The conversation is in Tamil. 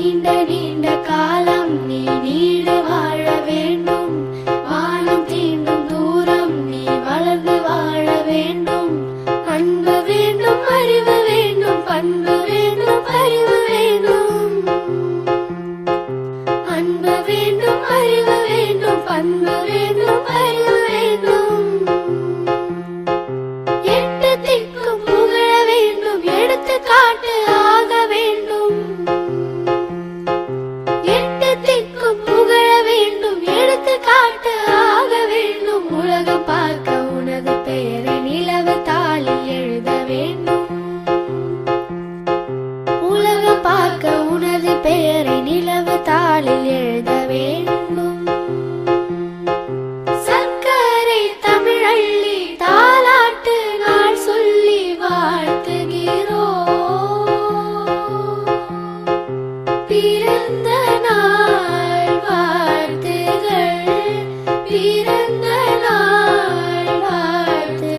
நீண்ட நீண்ட காலம் நீ நீடு வாழ வேண்டும். வானம் தீண்டும் தூரம் நீ வளர்ந்து வாழ வேண்டும். அன்பு வேண்டும், அறிவு வேண்டும், பண்பு வேண்டும், அறிவு வேண்டும். அன்பு வேண்டும், அறிவு வேண்டும், பண்பு வேண்டும், அறிவு வேண்டும். எட்டு திக்கும் புகழ வேண்டும், எடுத்துக்காட்டு ஆக வேண்டும். எட்டு திக்கும் புகழ வேண்டும், எடுத்துக்காட்டு ஆக வேண்டும். உலகம் பார்க்க உனது பெயரை நிலவு தாளில் எழுத வேண்டும். உலகம் பார்க்க உனது பெயரை நிலவு தாளில் எழுத வேண்டும். சர்க்கரை தமிழள்ளி தாலாட்டு நாள் சொல்லி வாழ்த்துகிறோம். பிறந்த